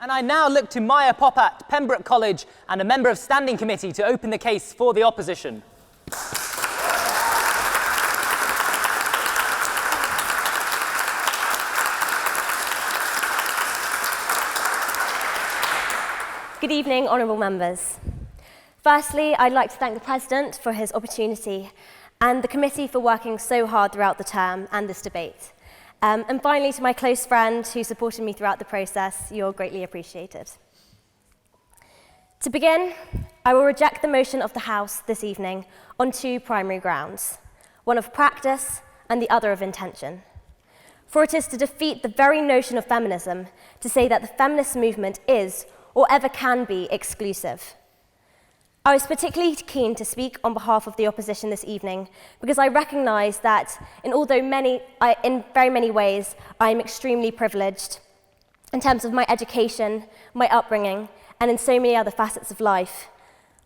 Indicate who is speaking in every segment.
Speaker 1: And I now look to Myah Popat, Pembroke College, and a member of Standing Committee to open the case for the opposition.
Speaker 2: Good evening, honourable members. Firstly, I'd like to thank the President for his opportunity and the committee for working so hard throughout the term and this debate. And finally, to my close friend who supported me throughout the process, you're greatly appreciated. To begin, I will reject the motion of the House this evening on two primary grounds, one of practice and the other of intention. For it is to defeat the very notion of feminism to say that the feminist movement is or ever can be exclusive. I was particularly keen to speak on behalf of the opposition this evening because I recognise that in very many ways I am extremely privileged in terms of my education, my upbringing, and in so many other facets of life.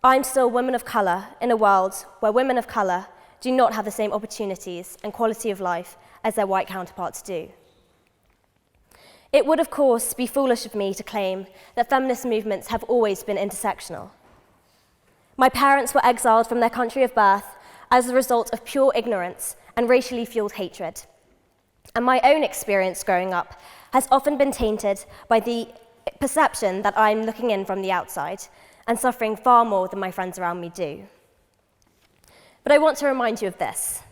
Speaker 2: I'm still a woman of colour in a world where women of colour do not have the same opportunities and quality of life as their white counterparts do. It would, of course, be foolish of me to claim that feminist movements have always been intersectional. My parents were exiled from their country of birth as a result of pure ignorance and racially fueled hatred. And my own experience growing up has often been tainted by the perception that I'm looking in from the outside and suffering far more than my friends around me do. But I want to remind you of this.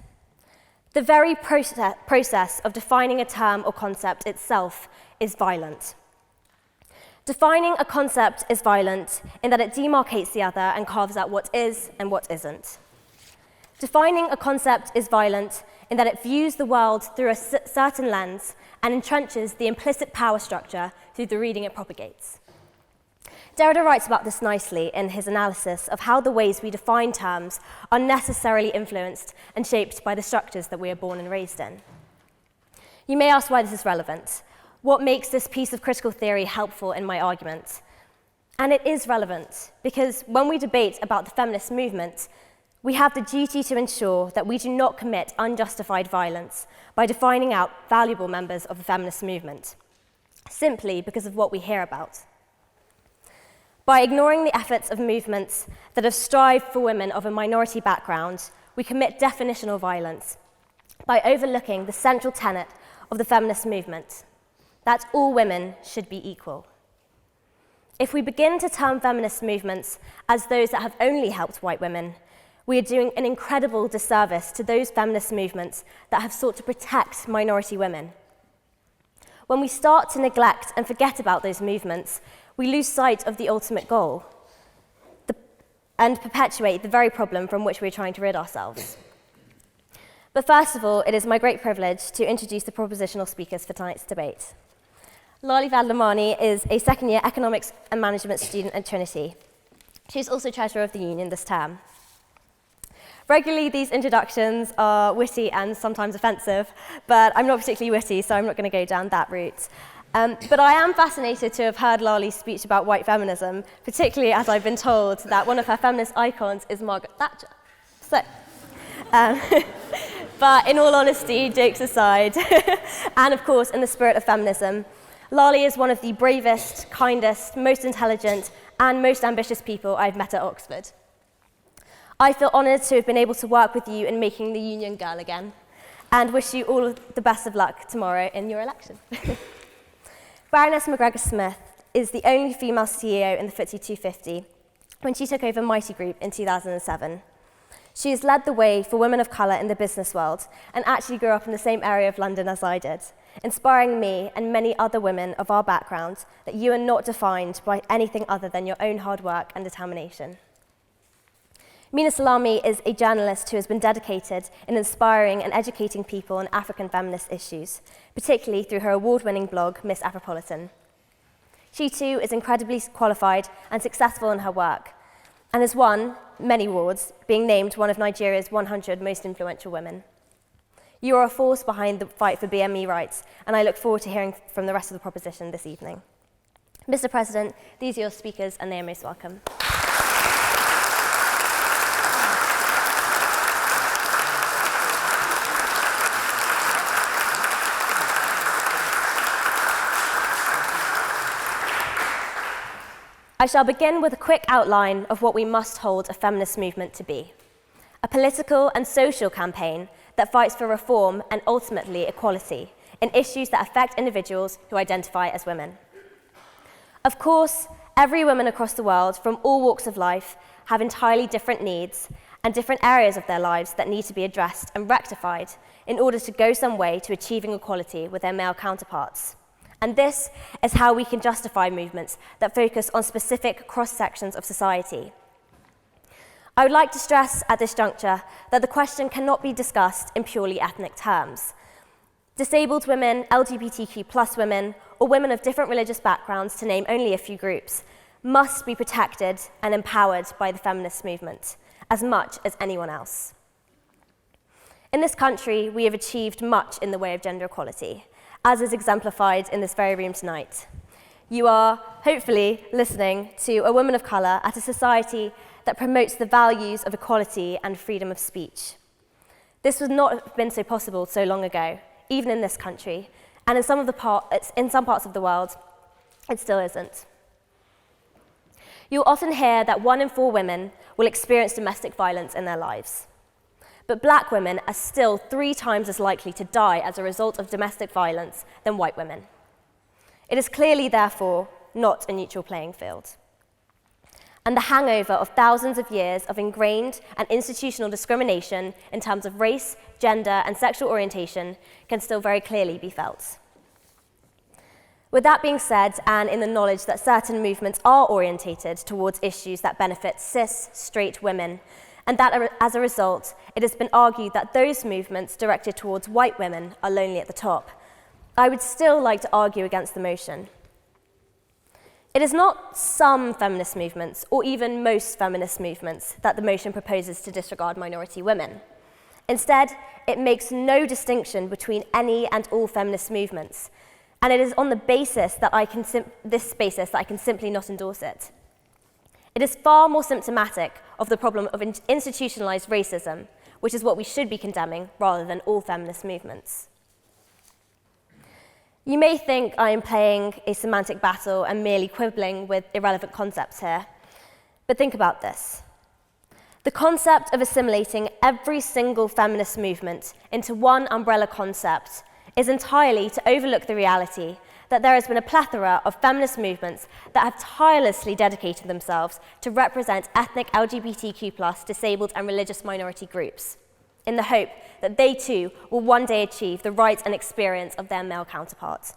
Speaker 2: The very process of defining a term or concept itself is violent. Defining a concept is violent in that it demarcates the other and carves out what is and what isn't. Defining a concept is violent in that it views the world through a certain lens and entrenches the implicit power structure through the reading it propagates. Derrida writes about this nicely in his analysis of how the ways we define terms are necessarily influenced and shaped by the structures that we are born and raised in. You may ask why this is relevant. What makes this piece of critical theory helpful in my argument? And it is relevant because when we debate about the feminist movement, we have the duty to ensure that we do not commit unjustified violence by defining out valuable members of the feminist movement, simply because of what we hear about. By ignoring the efforts of movements that have strived for women of a minority background, we commit definitional violence by overlooking the central tenet of the feminist movement, that all women should be equal. If we begin to term feminist movements as those that have only helped white women, we are doing an incredible disservice to those feminist movements that have sought to protect minority women. When we start to neglect and forget about those movements, we lose sight of the ultimate goal and perpetuate the very problem from which we're trying to rid ourselves. But first of all, it is my great privilege to introduce the propositional speakers for tonight's debate. Lali Vadlamani is a second-year economics and management student at Trinity. She's also Treasurer of the Union this term. Regularly, these introductions are witty and sometimes offensive, but I'm not particularly witty, so I'm not going to go down that route. But I am fascinated to have heard Lali's speech about white feminism, particularly as I've been told that one of her feminist icons is Margaret Thatcher. So, but in all honesty, jokes aside, and of course in the spirit of feminism, Lali is one of the bravest, kindest, most intelligent, and most ambitious people I've met at Oxford. I feel honoured to have been able to work with you in making the union girl again, and wish you all the best of luck tomorrow in your election. Baroness McGregor-Smith is the only female CEO in the FTSE 250 when she took over Mighty Group in 2007. She has led the way for women of colour in the business world and actually grew up in the same area of London as I did, inspiring me and many other women of our background that you are not defined by anything other than your own hard work and determination. Mina Salami is a journalist who has been dedicated in inspiring and educating people on African feminist issues, particularly through her award-winning blog, Miss Afropolitan. She too is incredibly qualified and successful in her work, and has won many awards, being named one of Nigeria's 100 most influential women. You are a force behind the fight for BME rights, and I look forward to hearing from the rest of the proposition this evening. Mr. President, these are your speakers, and they are most welcome. I shall begin with a quick outline of what we must hold a feminist movement to be: a political and social campaign that fights for reform and ultimately equality in issues that affect individuals who identify as women. Of course, every woman across the world from all walks of life have entirely different needs and different areas of their lives that need to be addressed and rectified in order to go some way to achieving equality with their male counterparts. And this is how we can justify movements that focus on specific cross-sections of society. I would like to stress at this juncture that the question cannot be discussed in purely ethnic terms. Disabled women, LGBTQ+ women, or women of different religious backgrounds, to name only a few groups, must be protected and empowered by the feminist movement as much as anyone else. In this country, we have achieved much in the way of gender equality, as is exemplified in this very room tonight. You are, hopefully, listening to a woman of colour at a society that promotes the values of equality and freedom of speech. This would not have been so possible so long ago, even in this country, and in some parts of the world, it still isn't. You'll often hear that 1 in 4 women will experience domestic violence in their lives. But black women are still 3 times as likely to die as a result of domestic violence than white women. It is clearly, therefore, not a neutral playing field. And the hangover of thousands of years of ingrained and institutional discrimination in terms of race, gender, and sexual orientation can still very clearly be felt. With that being said, and in the knowledge that certain movements are orientated towards issues that benefit cis, straight women, and that as a result, it has been argued that those movements directed towards white women are lonely at the top, I would still like to argue against the motion. It is not some feminist movements, or even most feminist movements, that the motion proposes to disregard minority women. Instead, it makes no distinction between any and all feminist movements, and it is on the basis that I can simply not endorse it. It is far more symptomatic of the problem of institutionalized racism, which is what we should be condemning rather than all feminist movements. You may think I am playing a semantic battle and merely quibbling with irrelevant concepts here, but think about this. The concept of assimilating every single feminist movement into one umbrella concept is entirely to overlook the reality that there has been a plethora of feminist movements that have tirelessly dedicated themselves to represent ethnic LGBTQ+, disabled and religious minority groups, in the hope that they too will one day achieve the rights and experience of their male counterparts.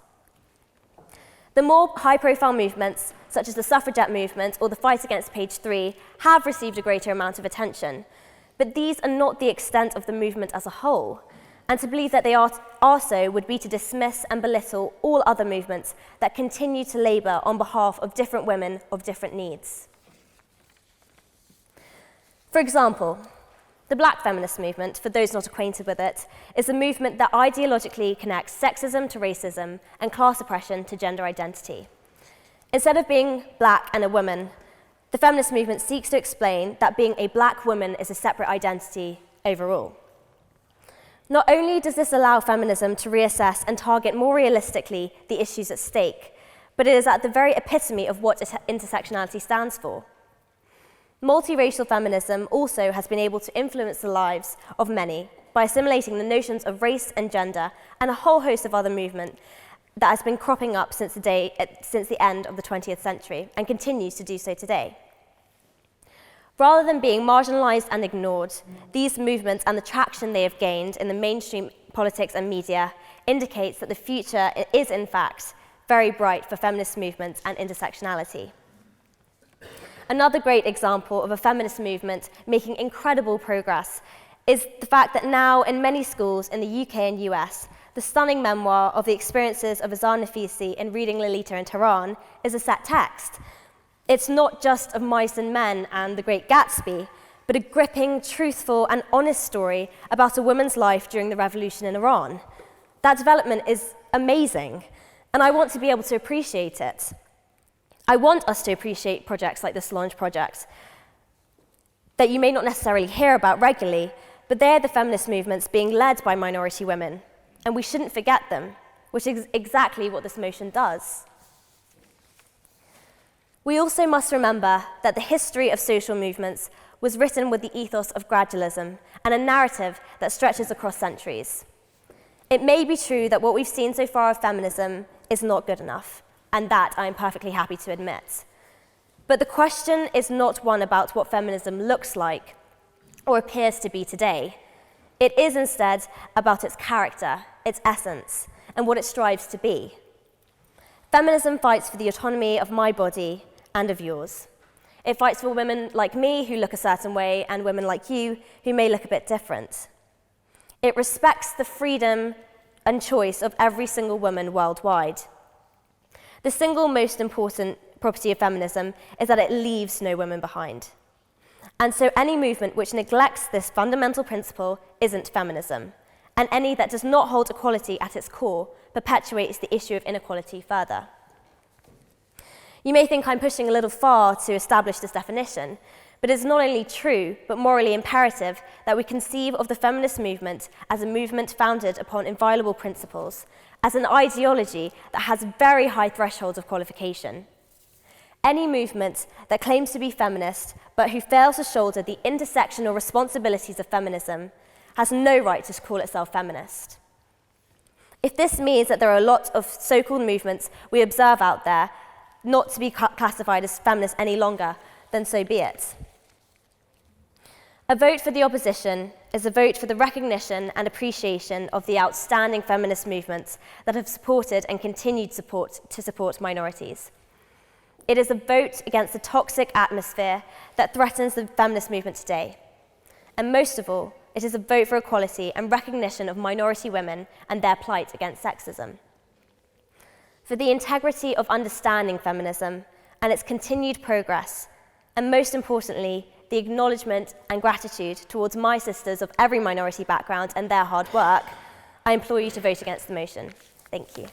Speaker 2: The more high-profile movements, such as the suffragette movement or the fight against page 3, have received a greater amount of attention, but these are not the extent of the movement as a whole. And to believe that they are so would be to dismiss and belittle all other movements that continue to labour on behalf of different women of different needs. For example, the Black feminist movement, for those not acquainted with it, is a movement that ideologically connects sexism to racism and class oppression to gender identity. Instead of being black and a woman, the feminist movement seeks to explain that being a black woman is a separate identity overall. Not only does this allow feminism to reassess and target more realistically the issues at stake, but it is at the very epitome of what intersectionality stands for. Multiracial feminism also has been able to influence the lives of many by assimilating the notions of race and gender and a whole host of other movements that has been cropping up since the end of the 20th century and continues to do so today. Rather than being marginalized and ignored, these movements and the traction they have gained in the mainstream politics and media indicates that the future is, in fact, very bright for feminist movements and intersectionality. Another great example of a feminist movement making incredible progress is the fact that now in many schools in the UK and US, the stunning memoir of the experiences of Azar Nafisi in Reading Lolita in Tehran is a set text. It's not just of Mice and Men and The Great Gatsby, but a gripping, truthful, and honest story about a woman's life during the revolution in Iran. That development is amazing, and I want to be able to appreciate it. I want us to appreciate projects like the Solange Project that you may not necessarily hear about regularly, but they're the feminist movements being led by minority women, and we shouldn't forget them, which is exactly what this motion does. We also must remember that the history of social movements was written with the ethos of gradualism and a narrative that stretches across centuries. It may be true that what we've seen so far of feminism is not good enough, and that I am perfectly happy to admit. But the question is not one about what feminism looks like or appears to be today. It is instead about its character, its essence, and what it strives to be. Feminism fights for the autonomy of my body and of yours. It fights for women like me who look a certain way and women like you who may look a bit different. It respects the freedom and choice of every single woman worldwide. The single most important property of feminism is that it leaves no woman behind. And so any movement which neglects this fundamental principle isn't feminism, and any that does not hold equality at its core perpetuates the issue of inequality further. You may think I'm pushing a little far to establish this definition, but it's not only true, but morally imperative that we conceive of the feminist movement as a movement founded upon inviolable principles, as an ideology that has very high thresholds of qualification. Any movement that claims to be feminist, but who fails to shoulder the intersectional responsibilities of feminism, has no right to call itself feminist. If this means that there are a lot of so-called movements we observe out there not to be classified as feminist any longer, then so be it. A vote for the opposition is a vote for the recognition and appreciation of the outstanding feminist movements that have supported and continued to support minorities. It is a vote against the toxic atmosphere that threatens the feminist movement today. And most of all, it is a vote for equality and recognition of minority women and their plight against sexism. For the integrity of understanding feminism and its continued progress, and most importantly, the acknowledgement and gratitude towards my sisters of every minority background and their hard work, I implore you to vote against the motion. Thank you.